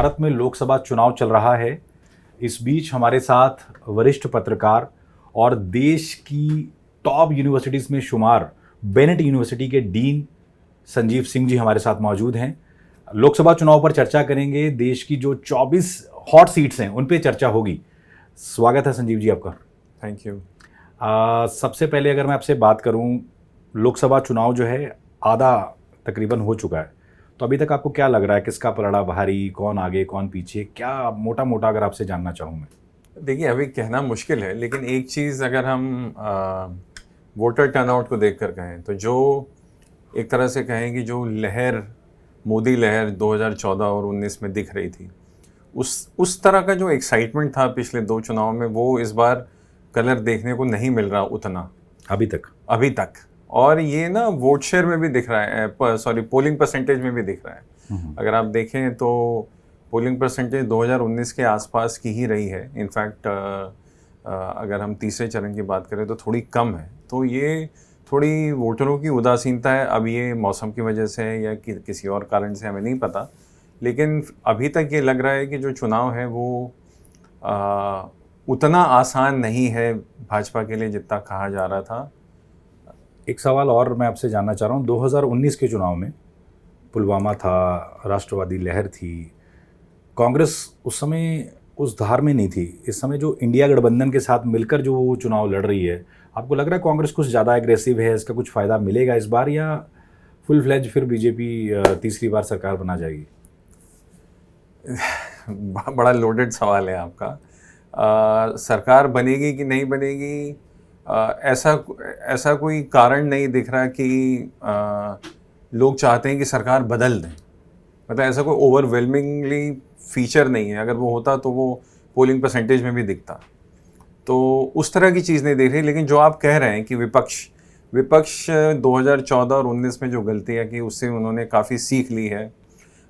भारत में लोकसभा चुनाव चल रहा है। इस बीच हमारे साथ वरिष्ठ पत्रकार और देश की टॉप यूनिवर्सिटीज़ में शुमार बेनेट यूनिवर्सिटी के डीन संजीव सिंह जी हमारे साथ मौजूद हैं। लोकसभा चुनाव पर चर्चा करेंगे। देश की जो 24 हॉट सीट्स हैं उन पे चर्चा होगी। स्वागत है संजीव जी आपका। Thank you. सबसे पहले अगर मैं आपसे बात करूं, लोकसभा चुनाव जो है आधा तकरीबन हो चुका है, तो अभी तक आपको क्या लग रहा है, किसका पलड़ा भारी, कौन आगे कौन पीछे, क्या मोटा मोटा अगर आपसे जानना चाहूँ मैं। देखिए, अभी कहना मुश्किल है, लेकिन एक चीज़ अगर हम वोटर टर्नआउट को देखकर कहें तो जो एक तरह से कहें कि जो लहर मोदी लहर 2014 और 19 में दिख रही थी, उस तरह का जो एक्साइटमेंट था पिछले दो चुनाव में, वो इस बार कलर देखने को नहीं मिल रहा उतना अभी तक। और ये ना वोट शेयर में भी दिख रहा है, सॉरी पोलिंग परसेंटेज में भी दिख रहा है। अगर आप देखें तो पोलिंग परसेंटेज 2019 के आसपास की ही रही है। इनफैक्ट अगर हम तीसरे चरण की बात करें तो थोड़ी कम है। तो ये थोड़ी वोटरों की उदासीनता है। अब ये मौसम की वजह से है या किसी और कारण से, हमें नहीं पता, लेकिन अभी तक ये लग रहा है कि जो चुनाव है वो उतना आसान नहीं है भाजपा के लिए जितना कहा जा रहा था। एक सवाल और मैं आपसे जानना चाह रहा हूँ। 2019 के चुनाव में पुलवामा था, राष्ट्रवादी लहर थी, कांग्रेस उस समय उस धार में नहीं थी। इस समय जो इंडिया गठबंधन के साथ मिलकर जो वो चुनाव लड़ रही है, आपको लग रहा है कांग्रेस कुछ ज़्यादा एग्रेसिव है, इसका कुछ फ़ायदा मिलेगा इस बार, या फुल फ्लेज फिर बीजेपी तीसरी बार सरकार बना जाएगी? बड़ा लोडेड सवाल है आपका। सरकार बनेगी कि नहीं बनेगी, ऐसा कोई कारण नहीं दिख रहा कि लोग चाहते हैं कि सरकार बदल दें। मतलब ऐसा कोई ओवरवेलमिंगली फीचर नहीं है। अगर वो होता तो वो पोलिंग परसेंटेज में भी दिखता। तो उस तरह की चीज़ नहीं देख रही। लेकिन जो आप कह रहे हैं कि विपक्ष 2014 और 19 में जो गलतियाँ की, उससे उन्होंने काफ़ी सीख ली है।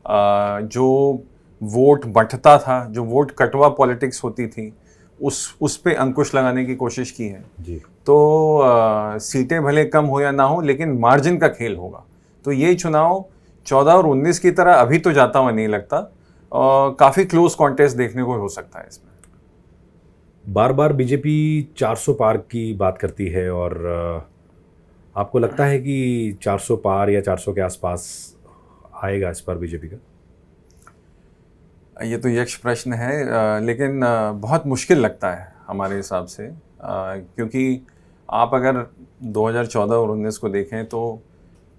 जो वोट बंटता था, जो वोट कटवा पॉलिटिक्स होती थी, उस पे अंकुश लगाने की कोशिश की है जी। तो सीटें भले कम हो या ना हो, लेकिन मार्जिन का खेल होगा। तो ये चुनाव 14 और 19 की तरह अभी तो जाता हुआ नहीं लगता। काफ़ी क्लोज कॉन्टेस्ट देखने को हो सकता है इसमें। बार बार बीजेपी 400 पार की बात करती है, और आपको लगता है कि 400 पार या 400 के आसपास आएगा इस बार बीजेपी का? ये तो यक्ष प्रश्न है, लेकिन बहुत मुश्किल लगता है हमारे हिसाब से, क्योंकि आप अगर 2014 और 19 को देखें तो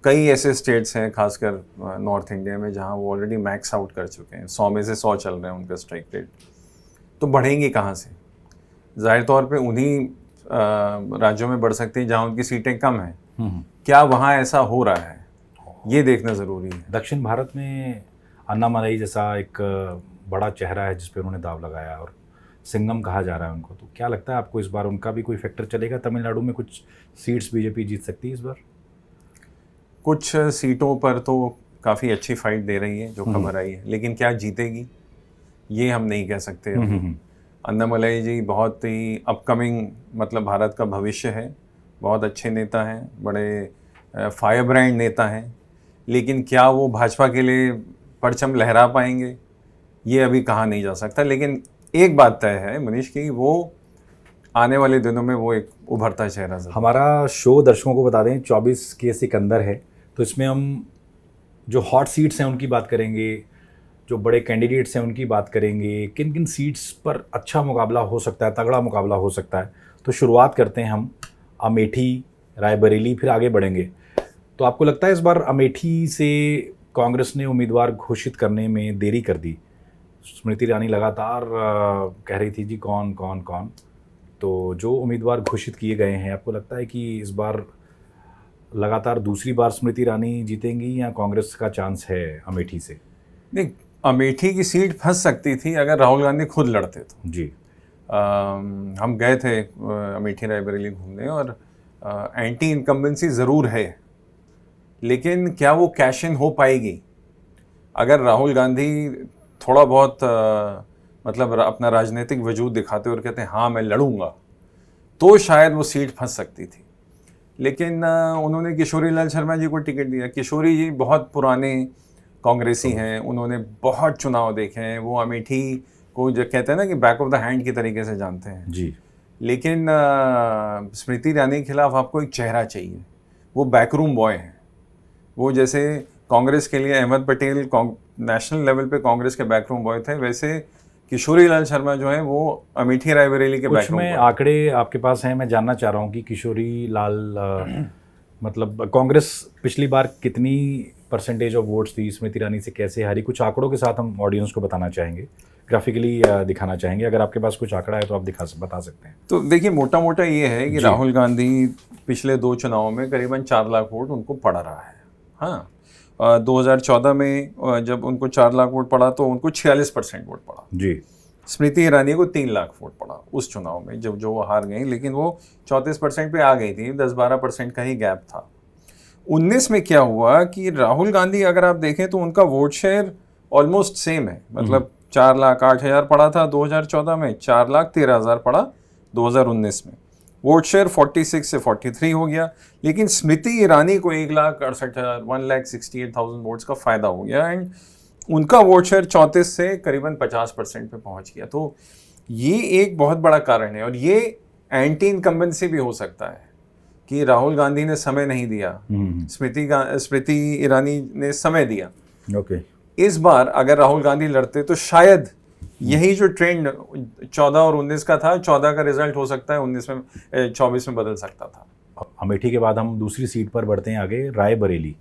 कई ऐसे स्टेट्स हैं, खासकर नॉर्थ इंडिया में, जहां वो ऑलरेडी मैक्स आउट कर चुके हैं। 100 में से 100 चल रहे हैं उनका स्ट्राइक रेट। तो बढ़ेंगी कहाँ से? जाहिर तौर पे उन्हीं राज्यों में बढ़ सकती हैं जहाँ उनकी सीटें कम हैं। क्या वहाँ ऐसा हो रहा है, ये देखना ज़रूरी है। दक्षिण भारत में अन्नामलाई जैसा एक बड़ा चेहरा है जिस पे उन्होंने दाव लगाया, और सिंघम कहा जा रहा है उनको। तो क्या लगता है आपको इस बार उनका भी कोई फैक्टर चलेगा? तमिलनाडु में कुछ सीट्स बीजेपी जीत सकती है इस बार? कुछ सीटों पर तो काफ़ी अच्छी फाइट दे रही है, जो खबर आई है, लेकिन क्या जीतेगी ये हम नहीं कह सकते। अन्नामलाई जी बहुत ही अपकमिंग, मतलब भारत का भविष्य है। बहुत अच्छे नेता हैं, बड़े फायर ब्रांड नेता हैं, लेकिन क्या वो भाजपा के लिए परचम लहरा पाएंगे, ये अभी कहा नहीं जा सकता। लेकिन एक बात तय है मनीष की, वो आने वाले दिनों में वो एक उभरता चेहरा जरूर। हमारा शो दर्शकों को बता दें 24 के सिकंदर है, तो इसमें हम जो हॉट सीट्स हैं उनकी बात करेंगे, जो बड़े कैंडिडेट्स हैं उनकी बात करेंगे, किन किन सीट्स पर अच्छा मुकाबला हो सकता है, तगड़ा मुकाबला हो सकता है। तो शुरुआत करते हैं हम अमेठी, रायबरेली, फिर आगे बढ़ेंगे। तो आपको लगता है इस बार अमेठी से कांग्रेस ने उम्मीदवार घोषित करने में देरी कर दी? स्मृति ईरानी लगातार कह रही थी जी कौन कौन कौन, तो जो उम्मीदवार घोषित किए गए हैं, आपको लगता है कि इस बार लगातार दूसरी बार स्मृति ईरानी जीतेंगी, या कांग्रेस का चांस है अमेठी से? नहीं, अमेठी की सीट फंस सकती थी अगर राहुल गांधी खुद लड़ते तो। जी। हम गए थे अमेठी रायबरेली घूमने, और एंटी इनकम्बेंसी ज़रूर है, लेकिन क्या वो कैश इन हो पाएगी? अगर राहुल गांधी थोड़ा बहुत मतलब अपना राजनीतिक वजूद दिखाते और कहते हैं हाँ मैं लड़ूंगा, तो शायद वो सीट फंस सकती थी। लेकिन उन्होंने किशोरी लाल शर्मा जी को टिकट दिया। किशोरी जी बहुत पुराने कांग्रेसी हैं, उन्होंने बहुत चुनाव देखे हैं, वो अमेठी को जो कहते हैं ना कि बैक ऑफ द हैंड की तरीके से जानते हैं जी। लेकिन स्मृति ईरानी के खिलाफ आपको एक चेहरा चाहिए, वो बैकरूम बॉय हैं। वो जैसे कांग्रेस के लिए अहमद पटेल नेशनल लेवल पे कांग्रेस के बैकरूम बॉय थे, वैसे किशोरी लाल शर्मा जो है वो अमेठी रायबरेली के कुछ बैकरूम में बॉय। आंकड़े आपके पास हैं, मैं जानना चाह रहा हूँ कि किशोरी लाल मतलब कांग्रेस पिछली बार कितनी परसेंटेज ऑफ वोट्स थी, स्मृति ईरानी से कैसे हारी, कुछ आंकड़ों के साथ हम ऑडियंस को बताना चाहेंगे, ग्राफिकली दिखाना चाहेंगे। अगर आपके पास कुछ आंकड़ा है तो आप बता सकते हैं। तो देखिए मोटा मोटा ये है कि राहुल गांधी पिछले 2 चुनावों में करीबन 4 लाख वोट उनको पड़ा रहा है। हाँ, 2014 में जब उनको 4 लाख वोट पड़ा तो उनको 46% वोट पड़ा जी। स्मृति ईरानी को 3 लाख वोट पड़ा उस चुनाव में जब जो वो हार गई, लेकिन वो 34% पे आ गई थी, 10-12% का ही गैप था। 19 में क्या हुआ कि राहुल गांधी अगर आप देखें तो उनका वोट शेयर ऑलमोस्ट सेम है, मतलब 4,08,000 पड़ा था 2014 में, 4,13,000 पड़ा 2019 में। वोट शेयर 46 से 43 हो गया, लेकिन स्मृति ईरानी को 1,68,000 1,68,000 वोट्स का फायदा हो गया एंड उनका वोट शेयर 34 से करीबन 50% पे पहुंच गया। तो ये एक बहुत बड़ा कारण है और ये एंटी इनकम्बेंसी भी हो सकता है कि राहुल गांधी ने समय नहीं दिया, स्मृति ईरानी ने समय दिया। ओके। इस बार अगर राहुल गांधी लड़ते तो शायद यही जो ट्रेंड 14 और 19 का था, 14 का रिजल्ट हो सकता है 24 में बदल सकता था। अमेठी के बाद हम दूसरी सीट पर बढ़ते हैं आगे, रायबरेली।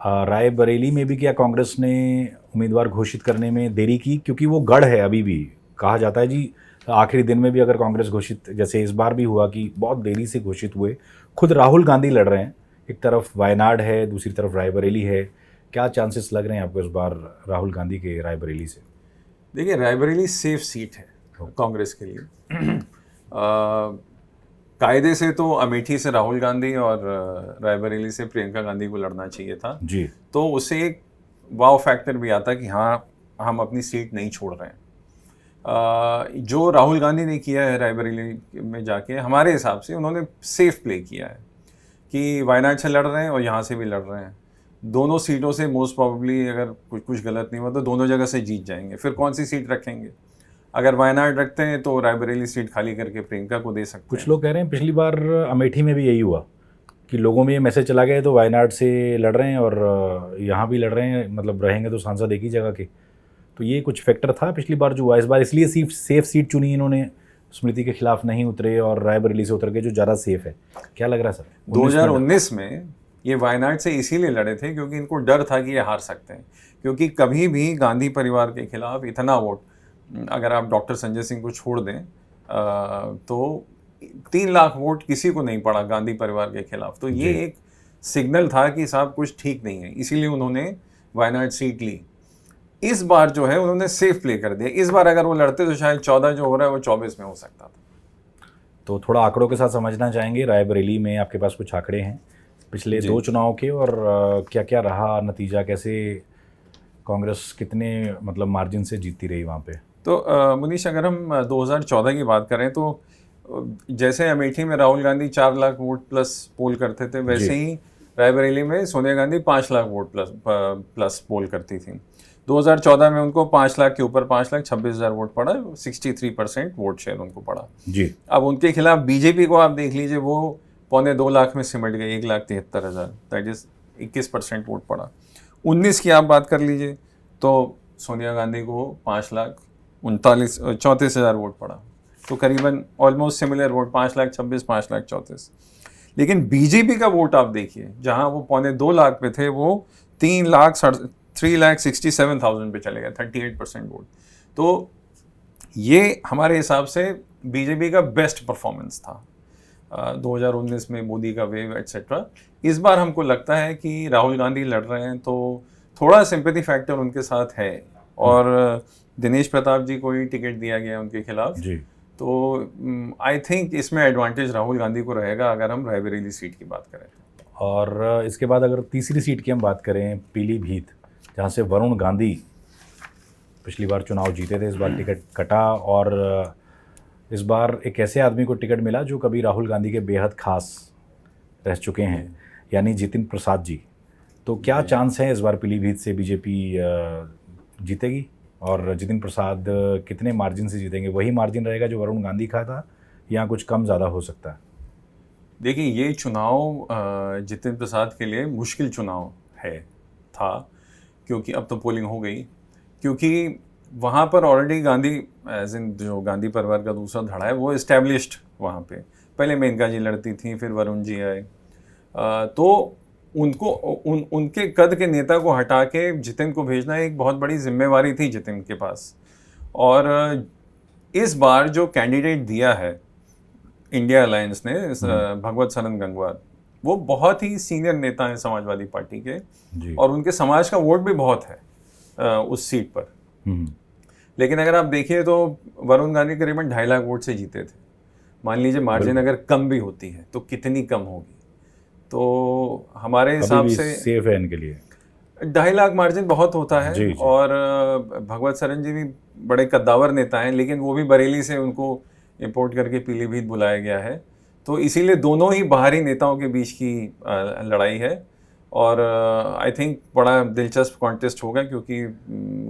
रायबरेली में भी क्या कांग्रेस ने उम्मीदवार घोषित करने में देरी की, क्योंकि वो गढ़ है अभी भी, कहा जाता है जी आखिरी दिन में भी अगर कांग्रेस घोषित, जैसे इस बार भी हुआ कि बहुत देरी से घोषित हुए। खुद राहुल गांधी लड़ रहे हैं, एक तरफ वायनाड है, दूसरी तरफ रायबरेली है, क्या चांसेस लग रहे हैं आपको इस बार राहुल गांधी के रायबरेली से? देखिए रायबरेली सेफ सीट है कांग्रेस के लिए। कायदे से तो अमेठी से राहुल गांधी और रायबरेली से प्रियंका गांधी को लड़ना चाहिए था जी। तो उससे एक वाव फैक्टर भी आता कि हाँ हम अपनी सीट नहीं छोड़ रहे हैं। जो राहुल गांधी ने किया है रायबरेली में जाके, हमारे हिसाब से उन्होंने सेफ प्ले किया है कि वायनाड से लड़ रहे हैं और यहाँ से भी लड़ रहे हैं। दोनों सीटों से मोस्ट प्रोबेबली अगर कुछ गलत नहीं हुआ तो दोनों जगह से जीत जाएंगे। फिर कौन सी सीट रखेंगे? अगर वायनाड रखते हैं तो रायबरेली सीट खाली करके प्रियंका को दे सकते हैं। कुछ लोग कह रहे हैं पिछली बार अमेठी में भी यही हुआ कि लोगों में ये मैसेज चला गया तो वायनाड से लड़ रहे हैं और यहाँ भी लड़ रहे हैं, मतलब रहेंगे तो सांसद एक ही जगह के। तो ये कुछ फैक्टर था पिछली बार जो हुआ, इस बार इसलिए सेफ सीट चुनी इन्होंने, स्मृति के खिलाफ नहीं उतरे और रायबरेली से उतर के जो ज़्यादा सेफ है। क्या लग रहा है सर? 2019 में ये वायनाड से इसीलिए लड़े थे क्योंकि इनको डर था कि ये हार सकते हैं, क्योंकि कभी भी गांधी परिवार के खिलाफ इतना वोट, अगर आप डॉक्टर संजय सिंह को छोड़ दें तो 3 लाख वोट किसी को नहीं पड़ा गांधी परिवार के खिलाफ। तो ये एक सिग्नल था कि साहब कुछ ठीक नहीं है, इसीलिए उन्होंने वायनाड सीट ली। इस बार जो है उन्होंने सेफ प्ले कर दिया। इस बार अगर वो लड़ते तो शायद 14 जो हो रहा है वो 24 में हो सकता था। तो थोड़ा आंकड़ों के साथ समझना चाहेंगे, रायबरेली में आपके पास कुछ आंकड़े हैं पिछले 2 चुनाव के और क्या क्या रहा नतीजा, कैसे कांग्रेस कितने मतलब मार्जिन से जीतती रही वहाँ पे? तो मुनीश अगर हम 2014 की बात करें तो जैसे अमेठी में राहुल गांधी 4 लाख वोट प्लस पोल करते थे, वैसे ही रायबरेली में सोनिया गांधी 5 लाख वोट प्लस पोल करती थी। 2014 में उनको 5 लाख के ऊपर 5,26,000 वोट पड़ा, 63% वोट शेयर उनको पड़ा जी। अब उनके खिलाफ बीजेपी को आप देख लीजिए, वो 1.25 लाख में सिमट गए, 1,73,000, दैट इज 21% वोट पड़ा। 19 की आप बात कर लीजिए तो सोनिया गांधी को 5,34,000 वोट पड़ा, तो करीबन ऑलमोस्ट सिमिलर वोट, 5,26,000 5,34,000। लेकिन बीजेपी का वोट आप देखिए, जहां वो 1.25 लाख पे थे वो 3,67,000 पे चले गए, 38% वोट। तो ये हमारे हिसाब से बीजेपी का बेस्ट परफॉर्मेंस था 2019 में, मोदी का वेव एटसेट्रा। इस बार हमको लगता है कि राहुल गांधी लड़ रहे हैं तो थोड़ा सिंपैथी फैक्टर उनके साथ है और दिनेश प्रताप जी को ही टिकट दिया गया उनके खिलाफ जी। तो आई थिंक इसमें एडवांटेज राहुल गांधी को रहेगा अगर हम रायबरेली सीट की बात करें। और इसके बाद अगर तीसरी सीट की हम बात करें, पीलीभीत, जहाँ से वरुण गांधी पिछली बार चुनाव जीते थे, इस बार टिकट कटा और इस बार एक ऐसे आदमी को टिकट मिला जो कभी राहुल गांधी के बेहद खास रह चुके हैं, यानी जितिन प्रसाद जी। तो क्या चांस है इस बार पीलीभीत से बीजेपी जीतेगी? और जितिन प्रसाद कितने मार्जिन से जीतेंगे? वही मार्जिन रहेगा जो वरुण गांधी का था या कुछ कम ज़्यादा हो सकता है? देखिए, ये चुनाव जितिन प्रसाद के लिए मुश्किल चुनाव था, क्योंकि अब तो पोलिंग हो गई, क्योंकि वहाँ पर ऑलरेडी गांधी, एज इन जो गांधी परिवार का दूसरा धड़ा है, वो इस्टेब्लिश्ड वहाँ पे। पहले मेनका जी लड़ती थी, फिर वरुण जी आए, तो उनको उनके कद के नेता को हटा के जितिन को भेजना एक बहुत बड़ी जिम्मेवारी थी जितिन के पास। और इस बार जो कैंडिडेट दिया है इंडिया अलायंस ने, भगवत सरन गंगवार, वो बहुत ही सीनियर नेता हैं समाजवादी पार्टी के जी। और उनके समाज का वोट भी बहुत है उस सीट पर। लेकिन अगर आप देखिए तो वरुण गांधी करीबन 2.5 लाख वोट से जीते थे। मान लीजिए मार्जिन अगर कम भी होती है तो कितनी कम होगी, तो हमारे हिसाब से सेफ है इनके लिए 2.5 लाख मार्जिन बहुत होता है। जी। और भगवत सरन जी भी बड़े कद्दावर नेता हैं, लेकिन वो भी बरेली से उनको इंपोर्ट करके पीलीभीत बुलाया गया है, तो इसीलिए दोनों ही बाहरी नेताओं के बीच की लड़ाई है। और आई थिंक बड़ा दिलचस्प कॉन्टेस्ट होगा, क्योंकि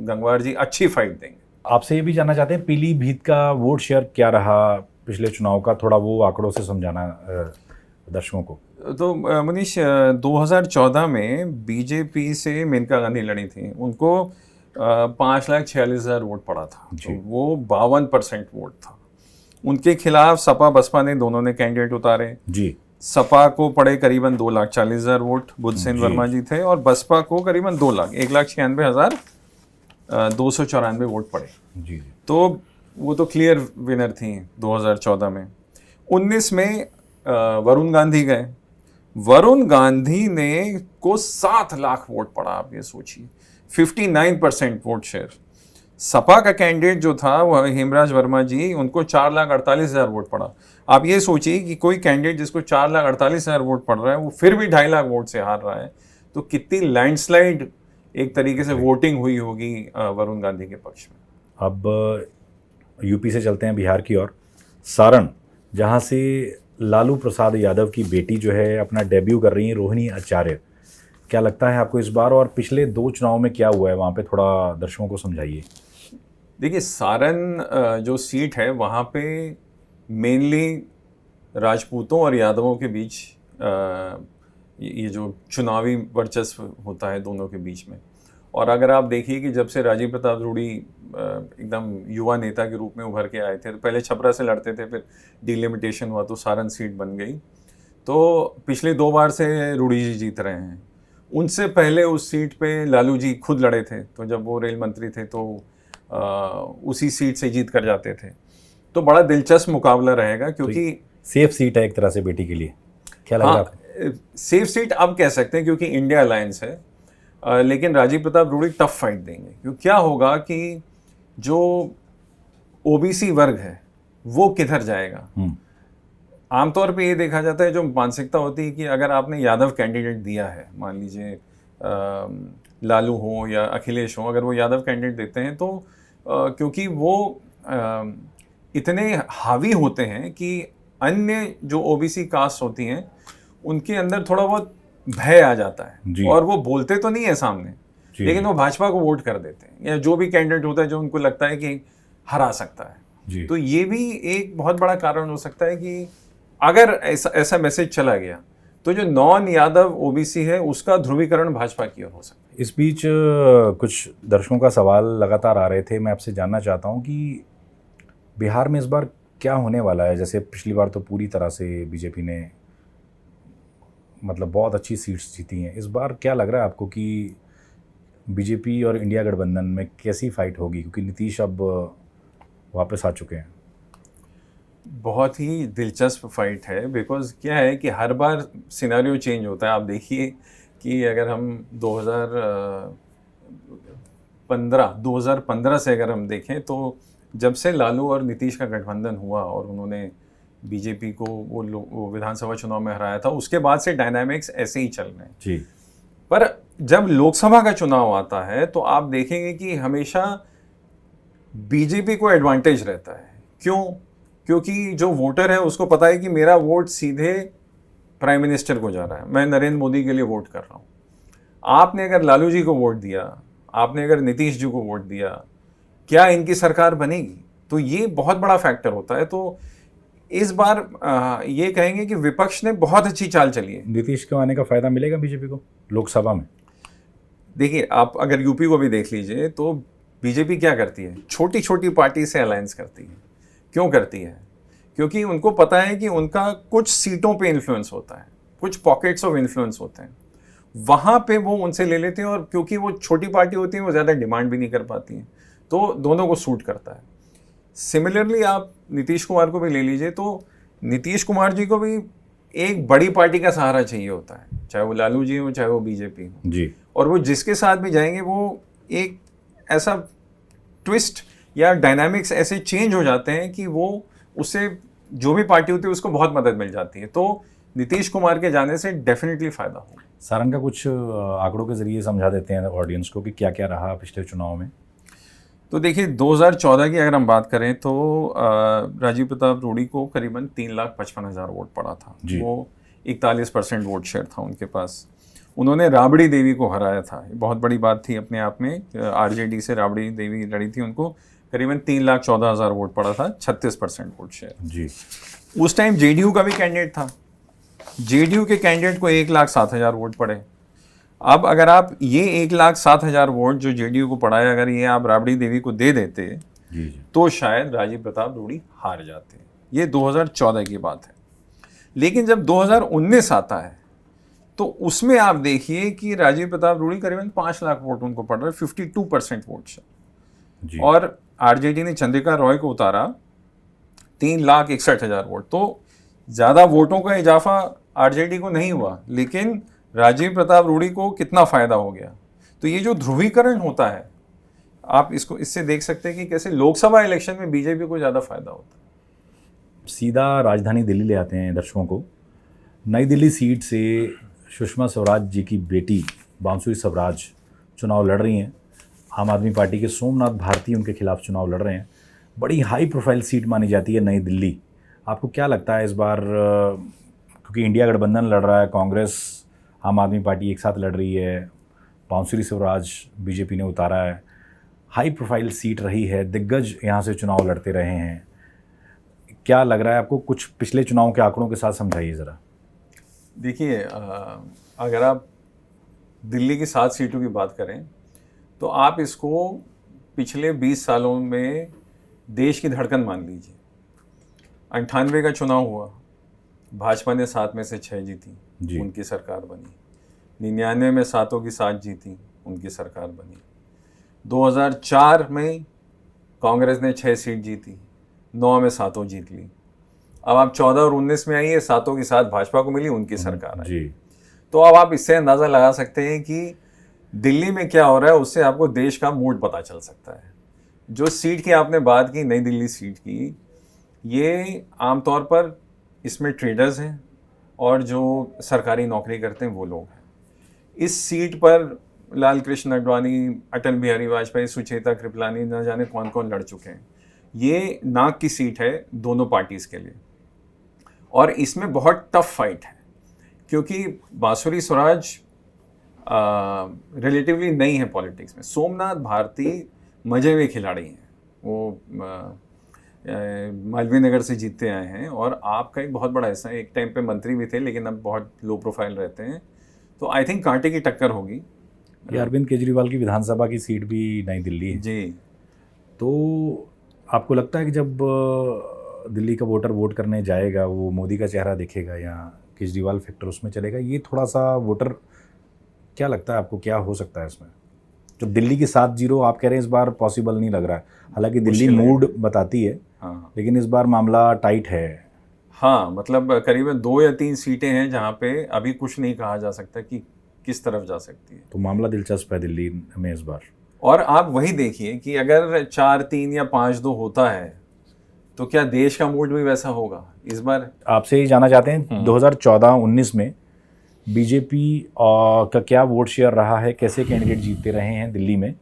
गंगवार जी अच्छी फाइट देंगे। आपसे ये भी जानना चाहते हैं पीलीभीत का वोट शेयर क्या रहा पिछले चुनाव का, थोड़ा वो आंकड़ों से समझाना दर्शकों को। तो मनीष, 2014 में बीजेपी से मेनका गांधी लड़ी थी, उनको 5,46,000 वोट पड़ा था, तो वो 52% वोट था। उनके खिलाफ सपा बसपा ने दोनों ने कैंडिडेट उतारे जी। सपा को पड़े करीबन 2,40,000 वोट, बुद्धसेन वर्मा जी थे, और बसपा को करीबन 1,96,294 वोट पड़े जी। तो वो तो क्लियर विनर थी 2014 में। 19 में वरुण गांधी गए, वरुण गांधी ने को 7 लाख वोट पड़ा। आप ये सोचिए, 59% वोट शेयर। सपा का कैंडिडेट जो था वह हेमराज वर्मा जी, उनको 4,48,000 वोट पड़ा। आप ये सोचिए कि कोई कैंडिडेट जिसको 4,48,000 वोट पड़ रहा है, वो फिर भी 2.5 लाख वोट से हार रहा है, तो कितनी लैंडस्लाइड एक तरीके से वोटिंग हुई होगी वरुण गांधी के पक्ष में। अब यूपी से चलते हैं बिहार की ओर, सारण, जहाँ से लालू प्रसाद यादव की बेटी जो है अपना डेब्यू कर रही है, रोहिणी आचार्य। क्या लगता है आपको इस बार, और पिछले 2 चुनाव में क्या हुआ है वहाँ पे, थोड़ा दर्शकों को समझाइए। देखिए, सारण जो सीट है वहाँ पे मेनली राजपूतों और यादवों के बीच ये जो चुनावी वर्चस्व होता है दोनों के बीच में। और अगर आप देखिए कि जब से राजीव प्रताप रूडी एकदम युवा नेता के रूप में उभर के आए थे, तो पहले छपरा से लड़ते थे, फिर डिलिमिटेशन हुआ तो सारण सीट बन गई। तो पिछले 2 बार से रूडी जी जीत रहे हैं। उनसे पहले उस सीट पे लालू जी खुद लड़े थे, तो जब वो रेल मंत्री थे तो उसी सीट से जीत कर जाते थे। तो बड़ा दिलचस्प मुकाबला रहेगा, क्योंकि तो सेफ सीट है एक तरह से बेटी के लिए, क्या लग रहा है आपको? सेफ सीट अब कह सकते हैं, क्योंकि इंडिया अलायंस है। लेकिन राजीव प्रताप रूडी टफ फाइट देंगे, क्योंकि क्या होगा कि जो ओबीसी वर्ग है वो किधर जाएगा। आमतौर पे ये देखा जाता है, जो मानसिकता होती है कि अगर आपने यादव कैंडिडेट दिया है, मान लीजिए लालू हो या अखिलेश हो, अगर वो यादव कैंडिडेट देते हैं तो क्योंकि वो इतने हावी होते हैं कि अन्य जो ओबीसी कास्ट होती हैं उनके अंदर थोड़ा बहुत भय आ जाता है, और वो बोलते तो नहीं है सामने, लेकिन वो भाजपा को वोट कर देते हैं, या जो भी कैंडिडेट होता है जो उनको लगता है कि हरा सकता है। तो ये भी एक बहुत बड़ा कारण हो सकता है कि अगर ऐसा मैसेज चला गया तो जो नॉन यादव ओबीसी है उसका ध्रुवीकरण भाजपा की ओर हो सकता है। इस बीच कुछ दर्शकों का सवाल लगातार आ रहे थे, मैं आपसे जानना चाहता हूँ कि बिहार में इस बार क्या होने वाला है। जैसे पिछली बार तो पूरी तरह से बीजेपी ने मतलब बहुत अच्छी सीट्स जीती हैं, इस बार क्या लग रहा है आपको कि बीजेपी और इंडिया गठबंधन में कैसी फाइट होगी, क्योंकि नीतीश अब वापस आ चुके हैं? बहुत ही दिलचस्प फाइट है, बिकॉज क्या है कि हर बार सिनेरियो चेंज होता है। आप देखिए कि अगर हम 2015 से अगर हम देखें, तो जब से लालू और नीतीश का गठबंधन हुआ और उन्होंने बीजेपी को वो विधानसभा चुनाव में हराया था, उसके बाद से डायनामिक्स ऐसे ही चल रहे हैं जी। पर जब लोकसभा का चुनाव आता है तो आप देखेंगे कि हमेशा बीजेपी को एडवांटेज रहता है। क्यों? क्योंकि जो वोटर है उसको पता है कि मेरा वोट सीधे प्राइम मिनिस्टर को जा रहा है, मैं नरेंद्र मोदी के लिए वोट कर रहा हूँ। आपने अगर लालू जी को वोट दिया, आपने अगर नीतीश जी को वोट दिया, क्या इनकी सरकार बनेगी? तो ये बहुत बड़ा फैक्टर होता है। तो इस बार ये कहेंगे कि विपक्ष ने बहुत अच्छी चाल चली है। नीतीश के आने का फायदा मिलेगा बीजेपी को लोकसभा में? देखिए, आप अगर यूपी को भी देख लीजिए तो बीजेपी क्या करती है, छोटी छोटी पार्टी से अलायंस करती है। क्यों करती है? क्योंकि उनको पता है कि उनका कुछ सीटों पे इन्फ्लुएंस होता है, कुछ पॉकेट्स ऑफ इन्फ्लुएंस होते हैं, वहाँ पे वो उनसे ले लेते हैं। और क्योंकि वो छोटी पार्टी होती है, वो ज़्यादा डिमांड भी नहीं कर पाती हैं, तो दोनों को सूट करता है। सिमिलरली आप नीतीश कुमार को भी ले लीजिए, तो नीतीश कुमार जी को भी एक बड़ी पार्टी का सहारा चाहिए होता है, चाहे वो लालू जी हो, चाहे वो बीजेपी हो जी। और वो जिसके साथ भी जाएंगे वो एक ऐसा ट्विस्ट या डायनामिक्स ऐसे चेंज हो जाते हैं कि वो उससे जो भी पार्टी होती है उसको बहुत मदद मिल जाती है। तो नीतीश कुमार के जाने से डेफिनेटली फ़ायदा होगा। सारंग का कुछ आंकड़ों के जरिए समझा देते हैं ऑडियंस को कि क्या क्या रहा पिछले चुनाव में। तो देखिए, 2014 की अगर हम बात करें तो राजीव प्रताप रूडी को करीबन 3,55,000 वोट पड़ा था। वो 41% वोट शेयर था उनके पास। उन्होंने राबड़ी देवी को हराया था, बहुत बड़ी बात थी अपने आप में। आरजेडी से राबड़ी देवी लड़ी थी, उनको करीबन 3,14,000 वोट पड़ा था, 36% वोट शेयर जी। उस टाइम जेडीयू का भी कैंडिडेट था, जेडीयू के कैंडिडेट को 1,07,000 वोट पड़े। अब अगर आप ये 1,07,000 वोट जो जेडीयू को पड़ा है, अगर ये आप राबड़ी देवी को दे देते जी। तो शायद राजीव प्रताप रूडी हार जाते। ये 2014 की बात है। लेकिन जब 2019 आता है तो उसमें आप देखिए कि राजीव प्रताप रूडी करीबन 5 लाख वोट उनको पड़ रहे, 52% वोट जी। और आरजेडी ने चंद्रिका रॉय को उतारा 3,61,000 वोट। तो ज़्यादा वोटों का इजाफा आरजेडी को नहीं हुआ, लेकिन राजीव प्रताप रूडी को कितना फ़ायदा हो गया। तो ये जो ध्रुवीकरण होता है, आप इसको इससे देख सकते हैं कि कैसे लोकसभा इलेक्शन में बीजेपी को ज़्यादा फायदा होता है। सीधा राजधानी दिल्ली ले आते हैं दर्शकों को। नई दिल्ली सीट से सुषमा स्वराज जी की बेटी बांसुरी स्वराज चुनाव लड़ रही हैं। आम आदमी पार्टी के सोमनाथ भारती उनके खिलाफ चुनाव लड़ रहे हैं। बड़ी हाई प्रोफाइल सीट मानी जाती है नई दिल्ली। आपको क्या लगता है इस बार, क्योंकि इंडिया गठबंधन लड़ रहा है, कांग्रेस आम आदमी पार्टी एक साथ लड़ रही है, बांसुरी स्वराज बीजेपी ने उतारा है, हाई प्रोफाइल सीट रही है, दिग्गज यहाँ से चुनाव लड़ते रहे हैं, क्या लग रहा है आपको? कुछ पिछले चुनाव के आंकड़ों के साथ समझाइए ज़रा। देखिए, अगर आप दिल्ली की 7 सीटों की बात करें तो आप इसको पिछले 20 सालों में देश की धड़कन मान लीजिए। 98 का चुनाव हुआ, भाजपा ने 7 में से 6 जीती, उनकी सरकार बनी। 99 में 7 की 7 जीती, उनकी सरकार बनी। 2004 में कांग्रेस ने 6 सीट जीती, 9 में 7 जीत ली। अब आप 14 और 19 में आइए, 7 की 7 भाजपा को मिली, उनकी सरकार आई। जी। तो अब आप इससे अंदाज़ा लगा सकते हैं कि दिल्ली में क्या हो रहा है, उससे आपको देश का मूड पता चल सकता है। जो सीट की आपने बात की, नई दिल्ली सीट की, ये आमतौर पर इसमें ट्रेडर्स हैं और जो सरकारी नौकरी करते हैं वो लोग हैं। इस सीट पर लाल कृष्ण आडवाणी, अटल बिहारी वाजपेयी, सुचेता कृपलानी, न जाने कौन कौन लड़ चुके हैं। ये नाक की सीट है दोनों पार्टीज़ के लिए और इसमें बहुत टफ फाइट है, क्योंकि बांसुरी स्वराज रिलेटिवली नई है पॉलिटिक्स में। सोमनाथ भारती मजे में खिलाड़ी हैं, वो मालवीय नगर से जीतते आए हैं और आपका एक बहुत बड़ा हिस्सा है। एक टाइम पे मंत्री भी थे, लेकिन अब बहुत लो प्रोफाइल रहते हैं। तो आई थिंक कांटे की टक्कर होगी। ये अरविंद केजरीवाल की विधानसभा की सीट भी नई दिल्ली है जी। तो आपको लगता है कि जब दिल्ली का वोटर वोट करने जाएगा, वो मोदी का चेहरा दिखेगा या केजरीवाल फैक्टर उसमें चलेगा? ये थोड़ा सा वोटर, क्या लगता है आपको, क्या हो सकता है इसमें? जो दिल्ली की 7-0 आप कह रहे हैं इस बार पॉसिबल नहीं लग रहा है, हालांकि दिल्ली मूड बताती है। हाँ, लेकिन इस बार मामला टाइट है। हाँ, मतलब करीबन 2 या 3 सीटें हैं जहाँ पे अभी कुछ नहीं कहा जा सकता कि किस तरफ जा सकती है। तो मामला दिलचस्प है दिल्ली में इस बार। और आप वही देखिए कि अगर 4-3 या 5-2 होता है तो क्या देश का मूड भी वैसा होगा इस बार? आपसे ही जानना चाहते हैं 2014-19 में बीजेपी का क्या वोट शेयर रहा है, कैसे कैंडिडेट जीतते रहे हैं दिल्ली में,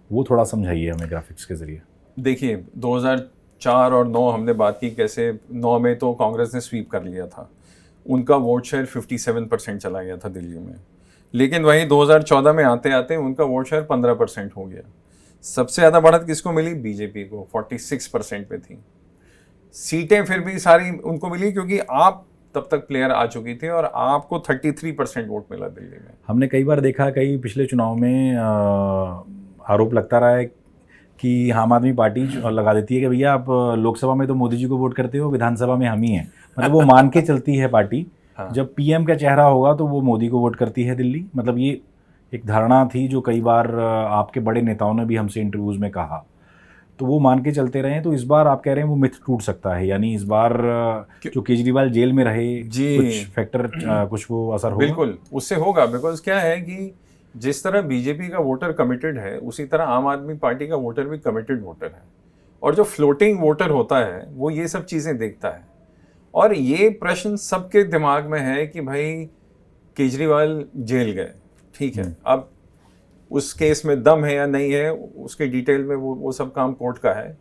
वो थोड़ा समझाइए हमें ग्राफिक्स के जरिए। देखिए, 2004 और 9 हमने बात की, कैसे 9 में तो कांग्रेस ने स्वीप कर लिया था, उनका वोट शेयर 57% चला गया था दिल्ली में। लेकिन वही 2014 में आते आते उनका वोट शेयर 15% हो गया। सबसे ज़्यादा बढ़त किसको मिली? बीजेपी को, 46% पे थी। सीटें फिर भी सारी उनको मिली क्योंकि आप तब तक प्लेयर आ चुकी थी और आपको 33% वोट मिला दिल्ली में। हमने कई बार देखा, कई पिछले चुनाव में आरोप लगता रहा है कि आम आदमी पार्टी लगा देती है कि भैया आप लोकसभा में तो मोदी जी को वोट करते हो, विधानसभा में हम ही हैं। मतलब वो मान के चलती है पार्टी, हाँ। जब पीएम का चेहरा होगा तो वो मोदी को वोट करती है दिल्ली। मतलब ये एक धारणा थी जो कई बार आपके बड़े नेताओं ने भी हमसे इंटरव्यूज़ में कहा, तो वो मान के चलते रहे। तो इस बार आप कह रहे हैं वो मिथ टूट सकता है, यानी इस बार जो केजरीवाल जेल में रहे जी, कुछ फैक्टर कुछ वो असर होगा? बिल्कुल उससे होगा। बिकॉज क्या है कि जिस तरह बीजेपी का वोटर कमिटेड है उसी तरह आम आदमी पार्टी का वोटर भी कमिटेड वोटर है, और जो फ्लोटिंग वोटर होता है वो ये सब चीज़ें देखता है। और ये प्रश्न सबके दिमाग में है कि भाई केजरीवाल जेल गए, ठीक है, अब उस केस में दम है या नहीं है उसके डिटेल में वो सब काम कोर्ट का है।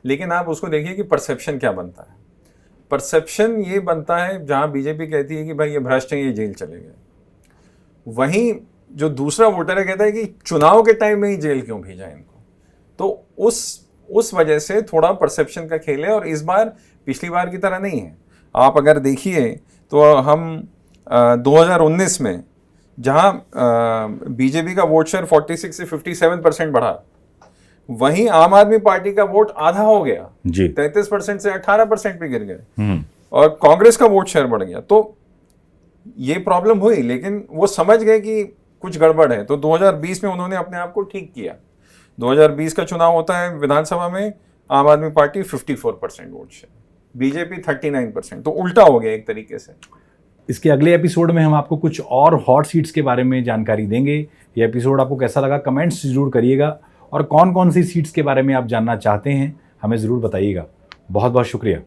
लेकिन आप उसको देखिए कि परसेप्शन क्या बनता है। परसेप्शन ये बनता है जहां बीजेपी कहती है कि भाई ये भ्रष्ट हैं, ये जेल चले गए, वहीं जो दूसरा वोटर है कहता है कि चुनाव के टाइम में ही जेल क्यों भेजा इनको। तो उस वजह से थोड़ा परसेप्शन का खेल है, और इस बार पिछली बार की तरह नहीं है। आप अगर देखिए तो हम 2019 में जहां बीजेपी का वोट शेयर 46 से 57% बढ़ा, वहीं आम आदमी पार्टी का वोट आधा हो गया जी, 33% से 18% पे गिर गए, और कांग्रेस का वोट शेयर बढ़ गया। तो ये प्रॉब्लम हुई, लेकिन वो समझ गए कि कुछ गड़बड़ है। तो 2020 में उन्होंने अपने आप को ठीक किया। 2020 का चुनाव होता है विधानसभा में, आम आदमी पार्टी 54% वोट शेयर, बीजेपी 39%। तो उल्टा हो गया एक तरीके से। इसके अगले एपिसोड में हम आपको कुछ और हॉट सीट्स के बारे में जानकारी देंगे। ये एपिसोड आपको कैसा लगा कमेंट्स जरूर करिएगा, और कौन कौन सी सीट्स के बारे में आप जानना चाहते हैं हमें ज़रूर बताइएगा। बहुत बहुत शुक्रिया।